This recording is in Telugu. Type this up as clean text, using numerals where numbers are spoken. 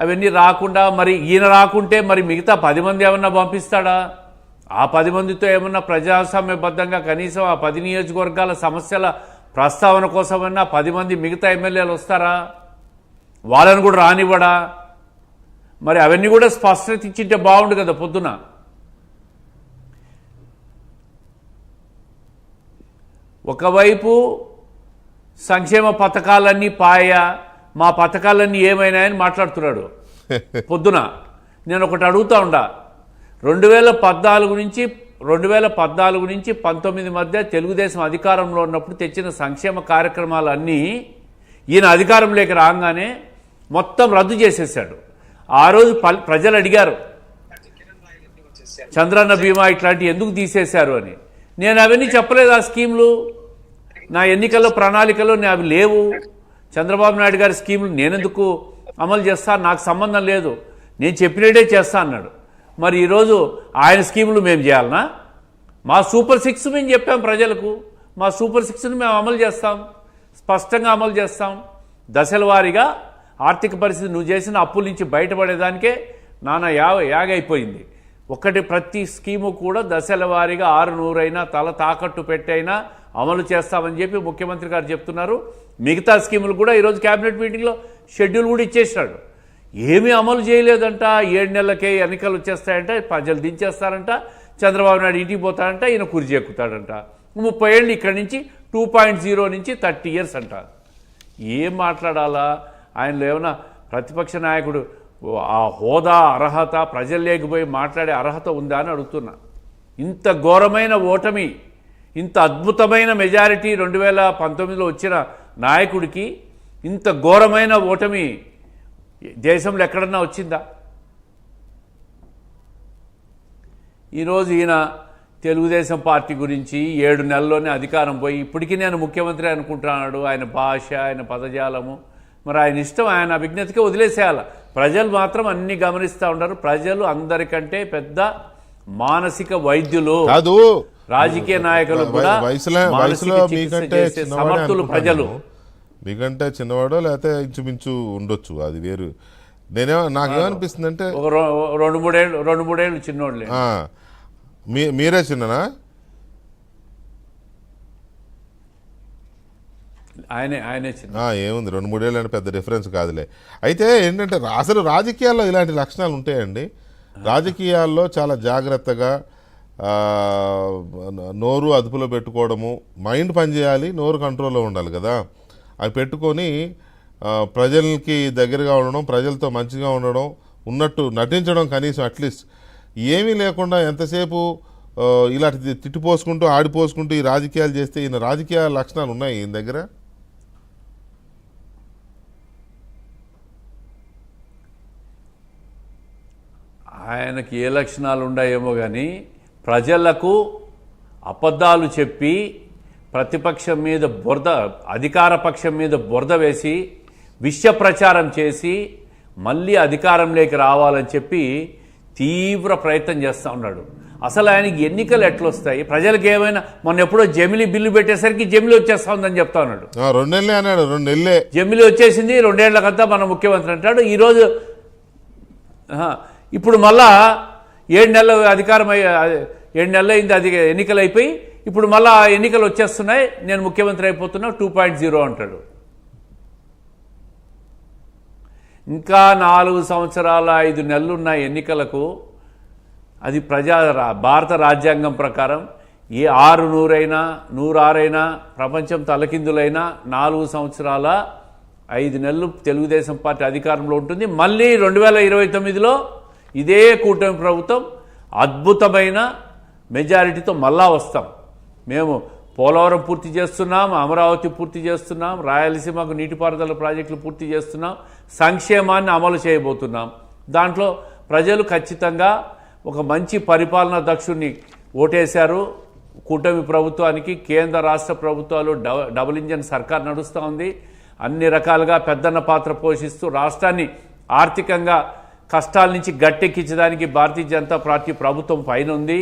అవన్నీ రాకుండా మరి ఈయన రాకుంటే మరి మిగతా 10 మంది ఏమన్నా పంపిస్తాడా? ఆ 10 మందితో ఏమన్నా ప్రజాస్వామ్యబద్ధంగా కనీసం ఆ 10 నియోజకవర్గాల సమస్యల ప్రస్తావన కోసమన్నా 10 మంది మిగతా ఎమ్మెల్యేలు వస్తారా? వాళ్ళని కూడా రానివ్వడా? మరి అవన్నీ కూడా స్పష్టత ఇచ్చింటే బాగుండు కదా పొద్దున. ఒకవైపు సంక్షేమ పథకాలన్నీ మా పథకాలన్నీ ఏమైనాయని మాట్లాడుతున్నాడు పొద్దున. నేను ఒకటి అడుగుతా ఉండా, 2014 నుంచి 19 మధ్య తెలుగుదేశం అధికారంలో ఉన్నప్పుడు తెచ్చిన సంక్షేమ కార్యక్రమాలన్నీ ఈయన అధికారంలోకి రాగానే మొత్తం రద్దు చేసేసాడు. ఆ రోజు ప్రజలు అడిగారు చంద్రన్న బీమా ఇట్లాంటివి ఎందుకు తీసేశారు అని. నేను అవన్నీ చెప్పలేదు. ఆ స్కీములు నా ఎన్నికల్లో ప్రణాళికలో అవి లేవు. చంద్రబాబు నాయుడు గారి స్కీములు నేనెందుకు అమలు చేస్తాను, నాకు సంబంధం లేదు, నేను చెప్పినట్టే చేస్తా అన్నాడు. మరి ఈరోజు ఆయన స్కీములు మేము చేయాలనా? మా సూపర్ 6 మేము చెప్పాం ప్రజలకు. మా సూపర్ 6ని మేము అమలు చేస్తాం, స్పష్టంగా అమలు చేస్తాం. దశల వారీగా ఆర్థిక పరిస్థితి నువ్వు చేసిన అప్పుల నుంచి బయటపడేదానికే నానా యాగైపోయింది. ప్రతి స్కీము కూడా దశల వారీగా 600 అయినా తల తాకట్టు పెట్టైనా అమలు చేస్తామని చెప్పి ముఖ్యమంత్రి గారు చెప్తున్నారు. మిగతా స్కీములు కూడా ఈరోజు క్యాబినెట్ మీటింగ్లో షెడ్యూల్ కూడా ఇచ్చేసినాడు. ఏమీ అమలు చేయలేదంట. 7 నెలలకే ఎన్నికలు వచ్చేస్తాయంట, ప్రజలు దించేస్తారంట, చంద్రబాబు నాయుడు ఇంటికి పోతాడంట, ఈయన కుర్చీ ఎక్కుతాడంట. 30 ఏళ్ళు ఇక్కడి నుంచి 2.0 నుంచి 30 years అంట. ఏం మాట్లాడాలా? ఆయనలో ఏమైనా ప్రతిపక్ష నాయకుడు ఆ హోదా అర్హత ప్రజలు లేకపోయి మాట్లాడే అర్హత ఉందా అని అడుగుతున్నా. ఇంత ఘోరమైన ఓటమి, ఇంత అద్భుతమైన మెజారిటీ 2019లో వచ్చిన నాయకుడికి ఇంత ఘోరమైన ఓటమి దేశంలో ఎక్కడన్నా వచ్చిందా? ఈరోజు ఈయన తెలుగుదేశం పార్టీ గురించి 7 నెలల్లోనే అధికారం పోయి ఇప్పటికీ నేను ముఖ్యమంత్రి అనుకుంటున్నాడు. ఆయన భాష, ఆయన పదజాలము, మరి ఆయన ఇష్టం, ఆయన విజ్ఞతకే వదిలేసేయాలి. ప్రజలు మాత్రం అన్ని గమనిస్తూ ఉంటారు. ప్రజలు అందరికంటే పెద్ద మానసిక వైద్యులు కాదు, రాజకీయ నాయకులు కూడా సమర్థులు. ప్రజలు మీకంటే చిన్నవాడో లేకపోతే ఇంచుమించు ఉండొచ్చు, అది వేరు. నాకేమనిపిస్తుంది అంటే 2-3 ఏళ్ళు చిన్నోళ్ళే. మీరే చిన్ననా? ఆయనే చిన్న. ఏముంది, 2-3 ఏళ్ళు అంటే పెద్ద డిఫరెన్స్ కాదులే. అయితే ఏంటంటే అసలు రాజకీయాల్లో ఇలాంటి లక్షణాలు ఉంటాయండి. రాజకీయాల్లో చాలా జాగ్రత్తగా నోరు అదుపులో పెట్టుకోవడము, మైండ్ పనిచేయాలి, నోరు కంట్రోల్లో ఉండాలి కదా. అవి పెట్టుకొని ప్రజలకి దగ్గరగా ఉండడం, ప్రజలతో మంచిగా ఉండడం, ఉన్నట్టు నటించడం, కనీసం అట్లీస్ట్ ఏమీ లేకుండా ఎంతసేపు ఇలాంటి తిట్టిపోసుకుంటూ ఆడిపోసుకుంటూ ఈ రాజకీయాలు చేస్తే ఈయన రాజకీయ లక్షణాలు ఉన్నాయి ఈయన దగ్గర. ఆయనకి ఏ లక్షణాలు ఉన్నాయేమో కానీ ప్రజలకు అబద్ధాలు చెప్పి ప్రతిపక్షం మీద అధికార పక్షం మీద బురద వేసి విష ప్రచారం చేసి మళ్ళీ అధికారంలోకి రావాలని చెప్పి తీవ్ర ప్రయత్నం చేస్తూ ఉన్నాడు. అసలు ఆయనకి ఎన్నికలు ఎట్లొస్తాయి? ప్రజలకు ఏమైనా మొన్న ఎప్పుడో జమిలీ బిల్లు పెట్టేసరికి జమిలీ వచ్చేస్తా ఉందని చెప్తా ఉన్నాడు. 2 నెలలే అన్నాడు. 2 నెలలే జమిలీ వచ్చేసింది, 2 ఏళ్లకంతా మన ముఖ్యమంత్రి అంటాడు. ఈరోజు ఇప్పుడు మళ్ళా 7 నెలలు అధికారం 7 నెలలు అయింది, అది ఎన్నికలు అయిపోయి ఇప్పుడు మళ్ళా ఎన్నికలు వచ్చేస్తున్నాయి, నేను ముఖ్యమంత్రి అయిపోతున్నా 2.0 అంటాడు. ఇంకా 4 సంవత్సరాల 5 నెలలు ఉన్న ఎన్నికలకు. అది భారత రాజ్యాంగం ప్రకారం 600 అయినా 106 అయినా ప్రపంచం తలకిందులైనా 4 సంవత్సరాల 5 నెలలు తెలుగుదేశం పార్టీ అధికారంలో ఉంటుంది. మళ్ళీ 2029లో ఇదే కూటమి ప్రభుత్వం అద్భుతమైన మెజారిటీతో మళ్ళా వస్తాం. మేము పోలవరం పూర్తి చేస్తున్నాం, అమరావతి పూర్తి చేస్తున్నాం, రాయలసీమకు నీటిపారుదల ప్రాజెక్టులు పూర్తి చేస్తున్నాం, సంక్షేమాన్ని అమలు చేయబోతున్నాం. దాంట్లో ప్రజలు ఖచ్చితంగా ఒక మంచి పరిపాలనా దక్షుణ్ణి ఓటేశారు. కూటమి ప్రభుత్వానికి కేంద్ర రాష్ట్ర ప్రభుత్వాలు డబుల్ ఇంజన్ సర్కార్ నడుస్తూ ఉంది. అన్ని రకాలుగా పెద్దన్న పాత్ర పోషిస్తూ రాష్ట్రాన్ని ఆర్థికంగా కష్టాల నుంచి గట్టెక్కించడానికి భారతీయ జనతా పార్టీ ప్రభుత్వం పైన ఉంది.